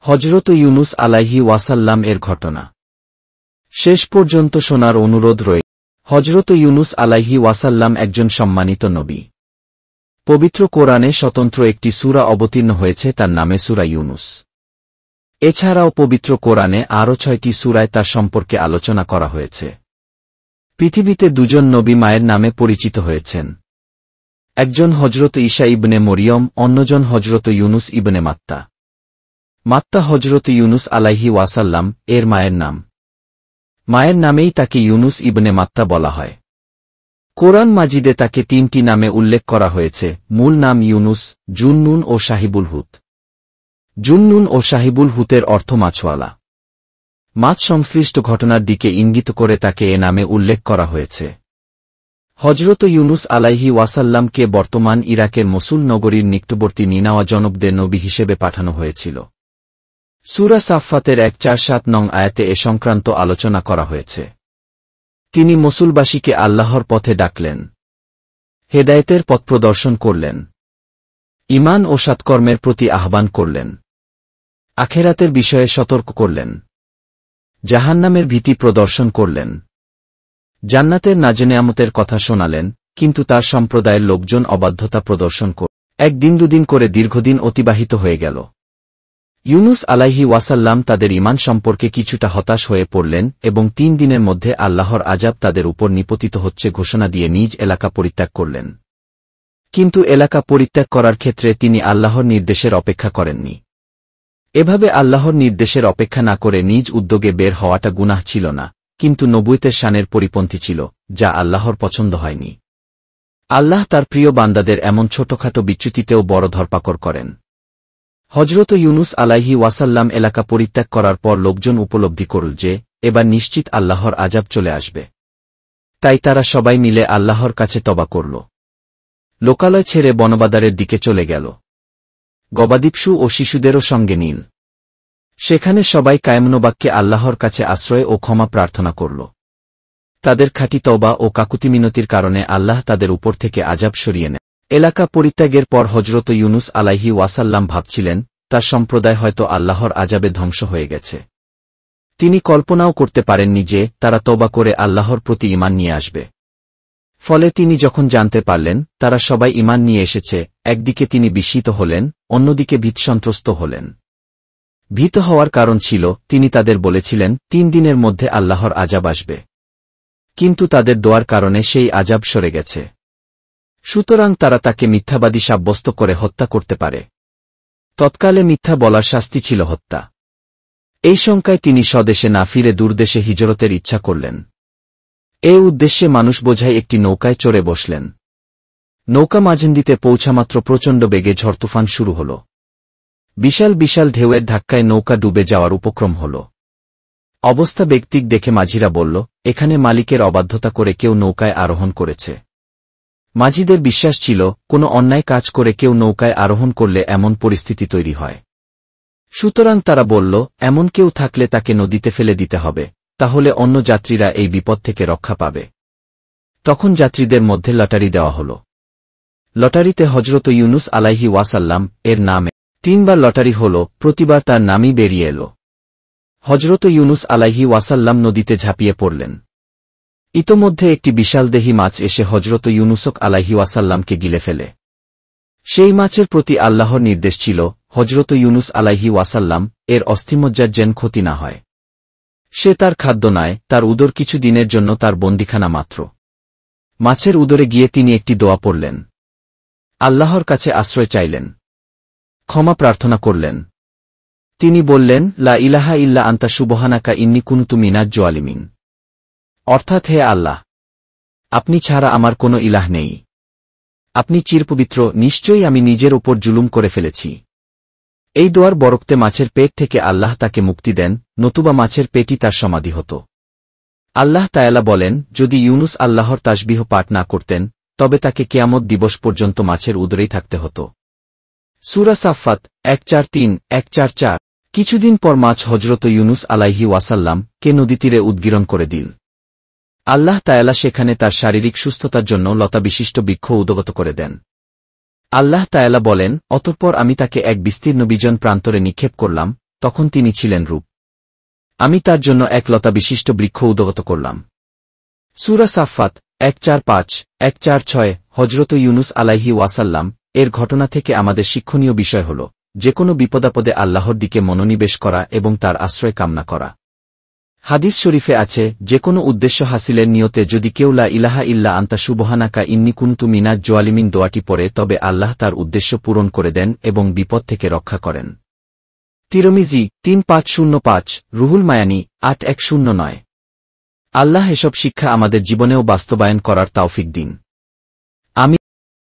হযরত ইউনুস আলাইহি ওয়াসাল্লাম এর ঘটনা শেষ পর্যন্ত শোনার অনুরোধ রয়েছে। হযরত ইউনুস আলাইহি ওয়াসাল্লাম একজন সম্মানিত নবী। পবিত্র কোরআনে স্বতন্ত্র একটি সূরা অবতীর্ণ হয়েছে, তার নামে সূরা ইউনুস। এছাড়াও পবিত্র কোরআনে আরও ৬টি সূরায় তার সম্পর্কে আলোচনা করা হয়েছে। পৃথিবীতে দুজন নবী মায়ের নামে পরিচিত হয়েছেন। একজন হযরত ঈসা ইবনে মরিয়ম, অন্যজন হযরত ইউনুস ইবনে মাত্তা। মাত্তা হযরত ইউনুস আলাইহি ওয়াসাল্লাম এর মায়ের নাম। মায়ের নামেই তাকে ইউনুস ইবনে মাত্তা বলা হয়। কোরআন মাজিদে তাকে ৩টি নামে উল্লেখ করা হয়েছে, মূল নাম ইউনুস, জুন্নুন ও সাহিবুল হুত। জুন্নুন ও সাহিবুল হুতের অর্থ মাছওয়ালা। মাছ সংশ্লিষ্ট ঘটনার দিকে ইঙ্গিত করে তাকে এ নামে উল্লেখ করা হয়েছে। হযরত ইউনুস আলাইহি ওয়াসাল্লামকে বর্তমান ইরাকের মসুল নগরীর নিকটবর্তী নিনাওয়া জনপদে নবী হিসেবে পাঠানো হয়েছিল। সূরা সাফফাতের ১৪৭ নং আয়াতে এ সংক্রান্ত আলোচনা করা হয়েছে। তিনি মসুলবাসীকে আল্লাহর পথে ডাকলেন, হেদায়েতের পথ প্রদর্শন করলেন, ঈমান ও সৎকর্মের প্রতি আহ্বান করলেন, আখেরাতের বিষয়ে সতর্ক করলেন, জাহান্নামের ভীতি প্রদর্শন করলেন, জান্নাতের নাজনেয়ামতের কথা শোনালেন। কিন্তু তার সম্প্রদায়ের লোকজন অবাধ্যতা প্রদর্শন করল। একদিন দুদিন করে দীর্ঘদিন অতিবাহিত হয়ে গেল। ইউনুস আলাইহি ওয়াসাল্লাম তাদের ঈমান সম্পর্কে কিছুটা হতাশ হয়ে পড়লেন এবং ৩ দিনের মধ্যে আল্লাহর আযাব তাদের উপর নিপতিত হচ্ছে ঘোষণা দিয়ে নিজ এলাকা পরিত্যাগ করলেন। কিন্তু এলাকা পরিত্যাগ করার ক্ষেত্রে তিনি আল্লাহর নির্দেশের অপেক্ষা করেননি। এভাবে আল্লাহর নির্দেশের অপেক্ষা না করে নিজ উদ্যোগে বের হওয়াটা গুনাহ ছিল না, কিন্তু নবুয়তের শানের পরিপন্থী ছিল, যা আল্লাহর পছন্দ হয়নি। আল্লাহ তার প্রিয় বান্দাদের এমন ছোটখাটো বিচ্যুতিতেও বড় ধরপাকড় করেন। হযরত ইউনুস আলাইহি ওয়াসাল্লাম এলাকা পরিত্যাগ করার পর লোকজন উপলব্ধি করল যে এবার নিশ্চিত আল্লাহর আযাব চলে আসবে। তাই তারা সবাই মিলে আল্লাহর কাছে তওবা করল। লোকালয় ছেড়ে বনবাদারের দিকে চলে গেল। গবাদিপশু ও শিশুদেরও সঙ্গে নিল। সেখানে সবাই কায়মনোবাক্যে আল্লাহর কাছে আশ্রয় ও ক্ষমা প্রার্থনা করল। তাদের খাঁটি তওবা ও কাকুতি মিনতির কারণে আল্লাহ তাদের উপর থেকে আযাব সরিয়ে নেন। এলাকা পরিত্যাগের পর হযরত ইউনুস আলাইহি ওয়াসাল্লাম ভাবছিলেন, তার সম্প্রদায় হয়তো আল্লাহর আযাবে ধ্বংস হয়ে গেছে। তিনি কল্পনাও করতে পারেননি যে তারা তওবা করে আল্লাহর প্রতি ঈমান নিয়ে আসবে। ফলে তিনি যখন জানতে পারলেন তারা সবাই ঈমান নিয়ে এসেছে, একদিকে তিনি বিস্মিত হলেন, অন্যদিকে ভীতসন্ত্রস্ত হলেন। ভীত হওয়ার কারণ ছিল, তিনি তাদের বলেছিলেন ৩ দিনের মধ্যে আল্লাহর আযাব আসবে। কিন্তু তাদের দোয়ার কারণে সেই আযাব সরে গেছে। সুতরাং তারা তাকে মিথ্যাবাদী সাব্যস্ত করে হত্যা করতে পারে। তৎকালে মিথ্যা বলার শাস্তি ছিল হত্যা। এই শঙ্কায় তিনি স্বদেশে না ফিরে দূরদেশে হিজরতের ইচ্ছা করলেন। এ উদ্দেশ্যে মানুষ বোঝাই একটি নৌকায় চড়ে বসলেন। নৌকা মাঝনদীতে পৌঁছামাত্র প্রচণ্ড বেগে ঝড়তুফান শুরু হল। বিশাল বিশাল ঢেউয়ের ধাক্কায় নৌকা ডুবে যাওয়ার উপক্রম হল। অবস্থা বেগতিক দেখে মাঝিরা বলল, এখানে মালিকের অবাধ্যতা করে কেউ নৌকায় আরোহণ করেছে। মাঝিদের বিশ্বাস ছিল, কোনো অন্যায় কাজ করে কেউ নৌকায় আরোহণ করলে এমন পরিস্থিতি তৈরি হয়। সুতরাং তারা বলল, এমন কেউ থাকলে তাকে নদীতে ফেলে দিতে হবে, তাহলে অন্য যাত্রীরা এই বিপদ থেকে রক্ষা পাবে। তখন যাত্রীদের মধ্যে লটারি দেওয়া হল। লটারিতে হযরত ইউনুস আলাইহি ওয়াসাল্লাম এর নামে ৩ বার লটারি হল, প্রতিবার তার নামই বেরিয়ে এল। হযরত ইউনুস আলাইহি ওয়াসাল্লাম নদীতে ঝাঁপিয়ে পড়লেন। ইতোমধ্যে একটি বিশালদেহী মাছ এসে হযরত ইউনুসক আলাইহি ওয়াসাল্লামকে গিলে ফেলে। সেই মাছের প্রতি আল্লাহর নির্দেশ ছিল, হযরত ইউনুস আলাইহি ওয়াসাল্লাম এর অস্থিমজ্জার যেন ক্ষতি না হয়। সে তার খাদ্য নয়, তার উদর কিছু দিনের জন্য তার বন্দিখানা মাত্র। মাছের উদরে গিয়ে তিনি একটি দোয়া পড়লেন। আল্লাহর কাছে আশ্রয় চাইলেন, ক্ষমা প্রার্থনা করলেন। তিনি বললেন, লা ইলাহা ইল্লা আনতা সুবহানাকা ইন্নী কুনতু মিনাজ জালিমিন। অর্থাৎ, হে আল্লাহ, আপনি ছাড়া আমার কোনো ইলাহ নেই। আপনি চিরপবিত্র, নিশ্চয়ই আমি নিজের উপর জুলুম করে ফেলেছি। এই দোয়ার বরকতে মাছের পেট থেকে আল্লাহ তাকে মুক্তি দেন, নতুবা মাছের পেটই তার সমাধি হতো। আল্লাহ তাআলা বলেন, যদি ইউনুস আল্লাহর তাসবিহ পাঠ না করতেন, তবে তাকে কিয়ামত দিবস পর্যন্ত মাছের উদরেই থাকতে হতো। সূরা সাফফাত ১৪৩-১৪৪। কিছুদিন পর মাছ হযরত ইউনুস আলাইহি ওয়াসাল্লাম কে নদীতীরে উদ্গীরণ করে দিল। আল্লাহ তাআলা সেখানে তার শারীরিক সুস্থতার জন্য লতাবিশিষ্ট বৃক্ষ উদ্গত করে দেন। আল্লাহ তাআলা বলেন, অতঃপর আমি তাকে এক বিস্তীর্ণ বিজন প্রান্তরে নিক্ষেপ করলাম, তখন তিনি ছিলেন রূপ। আমি তার জন্য এক লতা বিশিষ্ট বৃক্ষ উদ্গত করলাম। সূরা সাফফাত 1:4-5, 1:4-6। হযরত ইউনুস আলাইহি ওয়াসাল্লাম এর ঘটনা থেকে আমাদের শিক্ষণীয় বিষয় হল যেকোনো বিপদাপদে আল্লাহর দিকে মনোনিবেশ করা এবং তার আশ্রয় কামনা করা। হাদিস শরীফে আছে, যেকোনো উদ্দেশ্য হাসিলের নিয়তে যদি কেউ লা ইলাহা ইল্লা আনতা সুবহানাকা ইন্নী কুনতু মিনাজ জালিমিন দোয়াটি পড়ে তবে আল্লাহ তার উদ্দেশ্য পূরণ করে দেন এবং বিপদ থেকে রক্ষা করেন। তিরমিজি 3505, রুহুল মায়ানি 8109। আল্লাহ এসব শিক্ষা আমাদের জীবনেও বাস্তবায়ন করার তাওফিক দিন।